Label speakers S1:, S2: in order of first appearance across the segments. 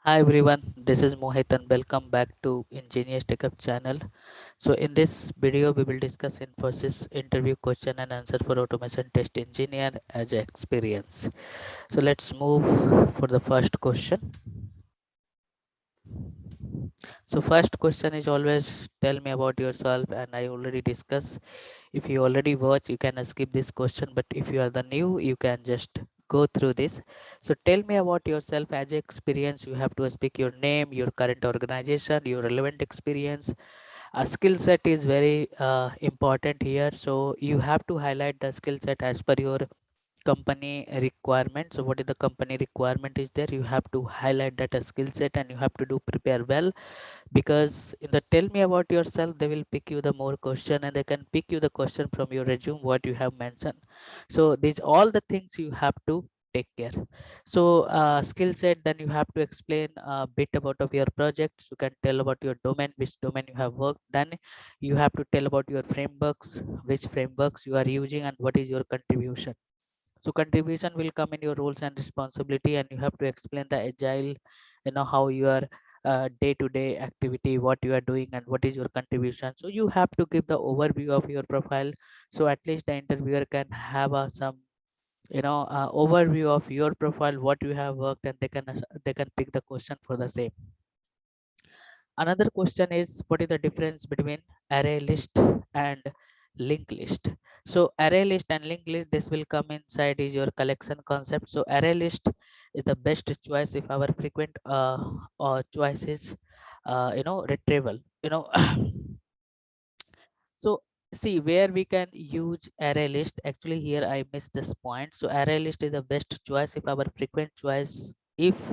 S1: Hi everyone, this is Mohit and welcome back to Ingenious TechHub channel. So in this video, we will discuss Infosys interview question and answer for automation test engineer as experience. So let's move for the first question. So first question is always tell me about yourself, and I already discussed. If you already watch, you can skip this question, but if you are the new, you can just go through this. So tell me about yourself as experience. You have to speak your name, your current organization, your relevant experience. A skill set is very important here, so you have to highlight the skill set as per your company requirement. So what is the company requirement is there, you have to highlight that a skill set, and you have to do prepare well, because in the tell me about yourself they will pick you the more question, and they can pick you the question from your resume what you have mentioned. So these all the things you have to take care. So skill set, then you have to explain a bit about of your projects. You can tell about your domain, which domain you have worked. Then you have to tell about your frameworks, which frameworks you are using, and what is your contribution. So contribution will come in your roles and responsibility, and you have to explain the agile, how your day-to-day activity, what you are doing, and what is your contribution. So you have to give the overview of your profile, so at least the interviewer can have some overview of your profile, what you have worked, and they can pick the question for the same. Another question is, what is the difference between array list and linked list? So array list and linked list, this will come inside is your collection concept. So array list is the best choice if our frequent choice is retrieval. So see where we can use array list. Actually here I missed this point. So array list is the best choice if our frequent choice, if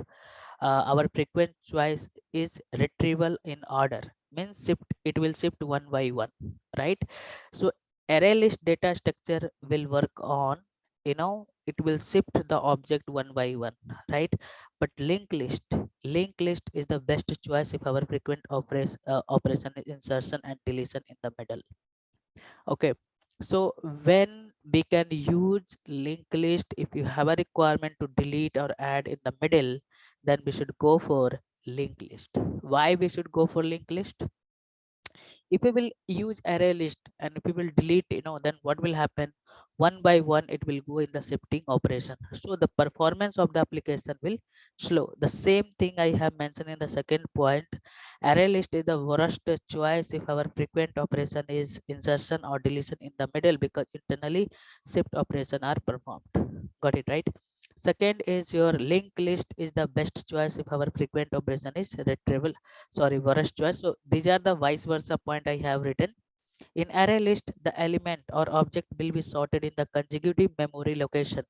S1: our frequent choice is retrieval in order, means shift, it will shift one by one, right? So array list data structure will work on, it will shift the object one by one, right? But linked list is the best choice if our frequent operation is insertion and deletion in the middle. Okay, so when we can use linked list, if you have a requirement to delete or add in the middle, then we should go for linked list. Why we should go for linked list? If we will use array list and if we will delete, then what will happen? One by one it will go in the shifting operation, so the performance of the application will slow. The same thing I have mentioned in the second point. Array list is the worst choice if our frequent operation is insertion or deletion in the middle, because internally shift operation are performed. Got it, right? Second is your linked list is the best choice if our frequent operation is retrieval, sorry, worst choice. So these are the vice versa point I have written. In array list, the element or object will be sorted in the consecutive memory location,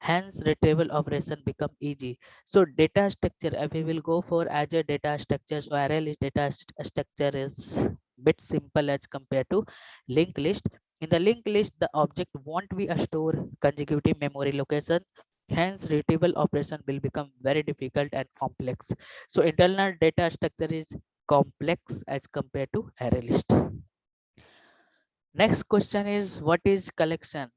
S1: hence retrieval operation become easy. So data structure, if we will go for as a data structure, so array list data structure is bit simple as compared to linked list. In the linked list, the object won't be a store consecutive memory location, hence retrieval operation will become very difficult and complex. So internal data structure is complex as compared to array list. Next question is, what is collection?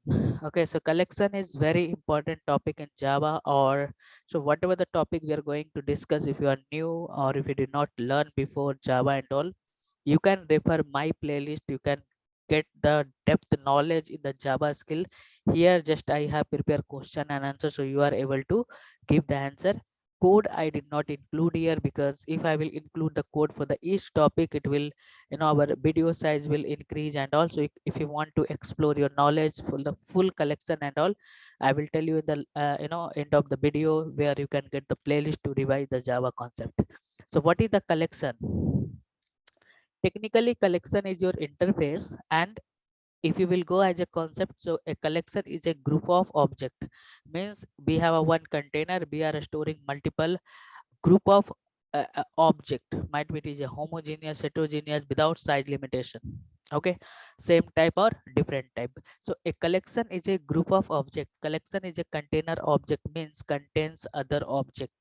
S1: Okay, so collection is very important topic in Java, or so whatever the topic we are going to discuss, if you are new or if you did not learn before Java and all, you can refer my playlist. You can get the depth knowledge in the Java skill. Here just I have prepared question and answer, so you are able to give the answer. Code I did not include here, because if I will include the code for the each topic, it will, our video size will increase. And also if you want to explore your knowledge for the full collection and all, I will tell you in the end of the video, where you can get the playlist to revise the Java concept. So what is the collection? Technically collection is your interface, and if you will go as a concept, so a collection is a group of object, means we have a one container, we are storing multiple group of object, might be it is a homogeneous, heterogeneous, without size limitation. Okay, same type or different type. So a collection is a group of object, collection is a container object, means contains other object.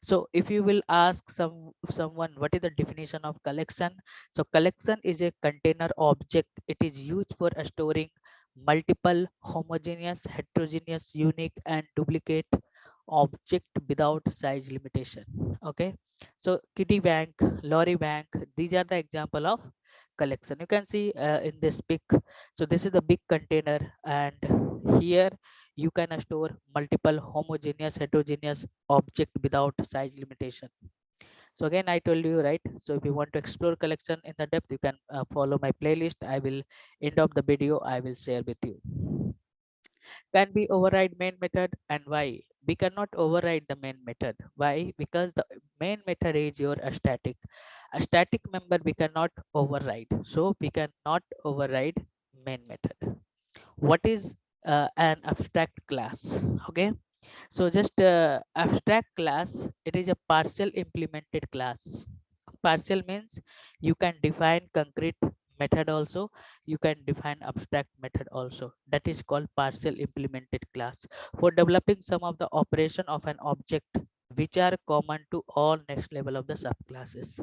S1: So if you will ask someone what is the definition of collection, so collection is a container object, it is used for storing multiple homogeneous, heterogeneous, unique and duplicate object without size limitation. Okay, so kitty bank, lorry bank, these are the example of collection. You can see in this pic. So this is the big container, and here you can store multiple homogeneous heterogeneous object without size limitation. So again, I told you, right? So if you want to explore collection in the depth, you can follow my playlist. I will end of the video, I will share with you. Can we override main method, and why? We cannot override the main method. Why? Because the main method is your static. A static member we cannot override. So we cannot override main method. What is an abstract class? Okay, so just abstract class, it is a partial implemented class. Partial means you can define concrete method also, you can define abstract method also. That is called partial implemented class for developing some of the operation of an object which are common to all next level of the subclasses.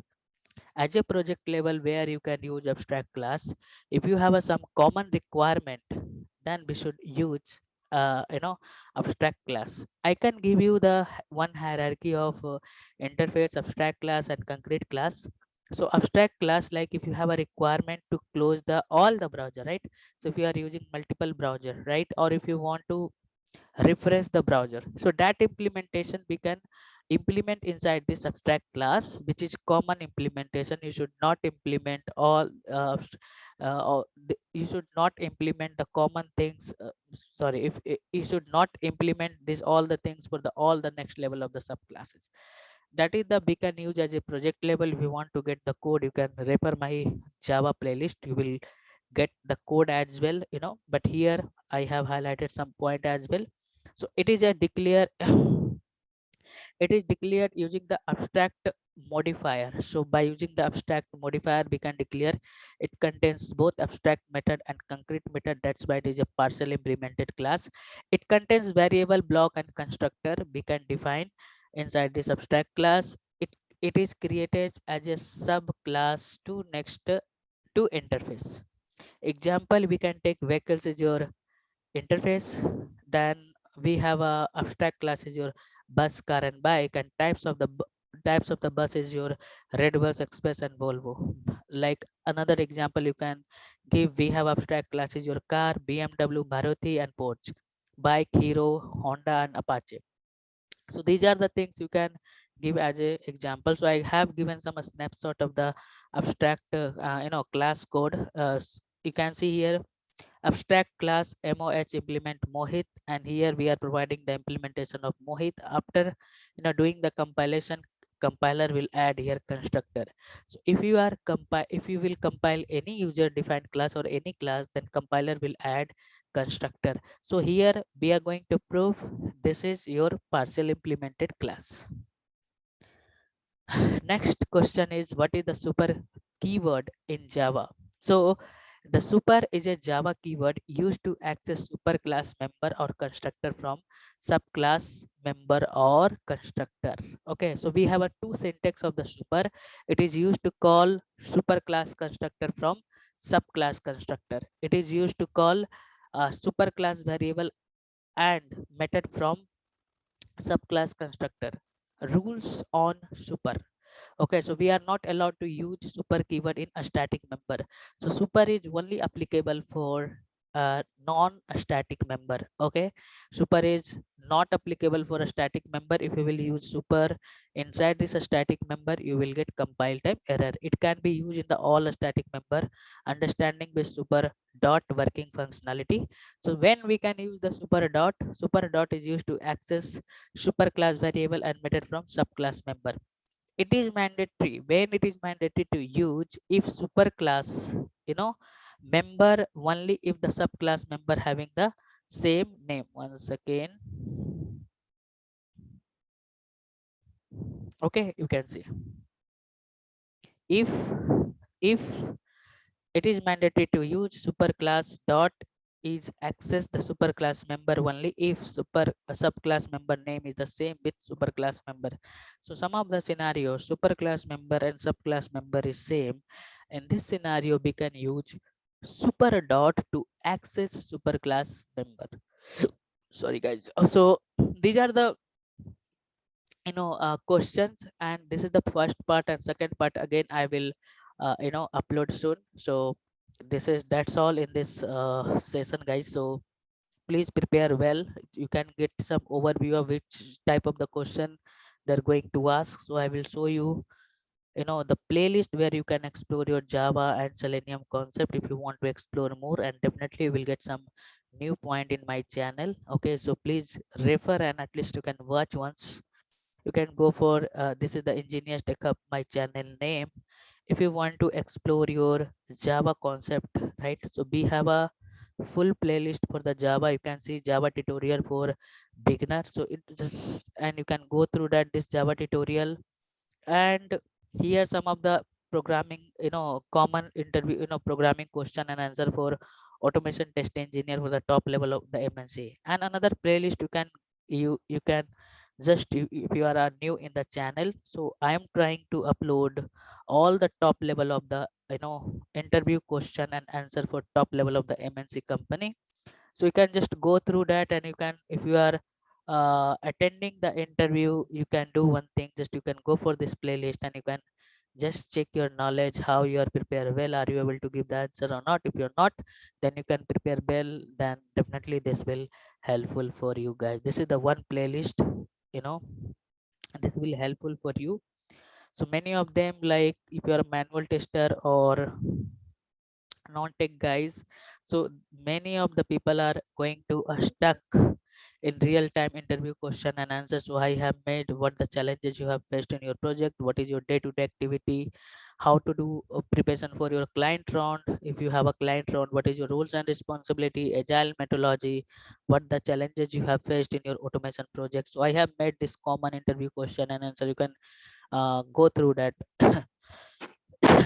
S1: As a project level where you can use abstract class, if you have some common requirement, then we should use abstract class. I can give you the one hierarchy of interface, abstract class and concrete class. So abstract class, like if you have a requirement to close the all the browser, right? So if you are using multiple browser, right, or if you want to refresh the browser, so that implementation we can implement inside this abstract class, which is common implementation. You should not implement all you should not implement the common things, sorry, if you should not implement this all the things for the all the next level of the subclasses. That is the we can use as a project level. If you want to get the code, you can refer my Java playlist, you will get the code as well, but here I have highlighted some point as well. So it is a declare it is declared using the abstract modifier. So by using the abstract modifier we can declare it contains both abstract method and concrete method. That's why it is a partial implemented class. It contains variable, block and constructor we can define inside this abstract class. It is created as a subclass to next to interface. Example, we can take vehicles is your interface. Then we have a abstract class is your bus, car and bike, and types of the bus is your red bus, express and Volvo. Like another example you can give, we have abstract class is your car, BMW, Maruti and Porsche, bike, Hero, Honda and Apache. So these are the things you can give as a example. So I have given some a snapshot of the abstract class code. You can see here abstract class moh implement Mohit, and here we are providing the implementation of Mohit. After doing the compilation, compiler will add here constructor. So if you will compile any user defined class or any class, then compiler will add constructor. So here we are going to prove this is your partial implemented class. Next question is, what is the super keyword in Java? So the super is a Java keyword used to access superclass member or constructor from subclass member or constructor. Okay, so we have a two syntax of the super. It is used to call superclass constructor from subclass constructor. It is used to call superclass variable and method from subclass constructor. Rules on super. Okay, so we are not allowed to use super keyword in a static member. So super is only applicable for non-static member. Okay, super is not applicable for a static member. If you will use super inside this static member, you will get compile time error. It can be used in the all static member. Understanding with super dot working functionality. So when we can use the super dot is used to access super class variable and method from subclass member. It is mandatory. When it is mandatory to use, if superclass member, only if the subclass member having the same name. Once again, okay, you can see if if it is mandatory to use superclass dot is access the superclass member only if subclass member name is the same with superclass member. So some of the scenarios, superclass member and subclass member is same. In this scenario we can use super dot to access superclass member. Sorry guys. So these are the questions, and this is the first part, and second part again I will upload soon. So that's all in this session, guys. So please prepare well. You can get some overview of which type of the question they're going to ask. So I will show you the playlist where you can explore your Java and Selenium concept if you want to explore more, and definitely you will get some new point in my channel. Okay, so please refer, and at least you can watch once. You can go for this is the Ingenious TechHub, my channel name. If you want to explore your Java concept, right? So we have a full playlist for the Java. You can see Java tutorial for beginner. So it just, and you can go through that this Java tutorial, and here some of the programming, common interview, programming question and answer for automation test engineer for the top level of the MNC. And another playlist you can just, if you are new in the channel, so I am trying to upload all the top level of the interview question and answer for top level of the MNC company. So you can just go through that, and you can, if you are attending the interview, you can do one thing, just you can go for this playlist and you can just check your knowledge, how you are prepared well, are you able to give the answer or not. If you're not, then you can prepare well, then definitely this will helpful for you guys. This is the one playlist, you know this will helpful for you. So many of them, like if you are a manual tester or non-tech guys, so many of the people are going to stuck in real time interview question and answer. So I have made what the challenges you have faced in your project, what is your day-to-day activity, how to do preparation for your client round. If you have a client round, what is your roles and responsibility, agile methodology, what the challenges you have faced in your automation project. So I have made this common interview question and answer. You can go through that.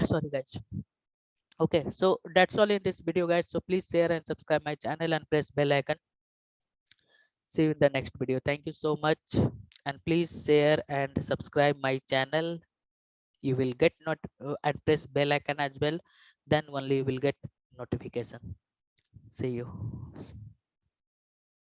S1: Sorry guys. Okay, so that's all in this video, guys. So please share and subscribe my channel and press bell icon. See you in the next video. Thank you so much, and please share and subscribe my channel. You will get and press bell icon as well, then only you will get notification. See you.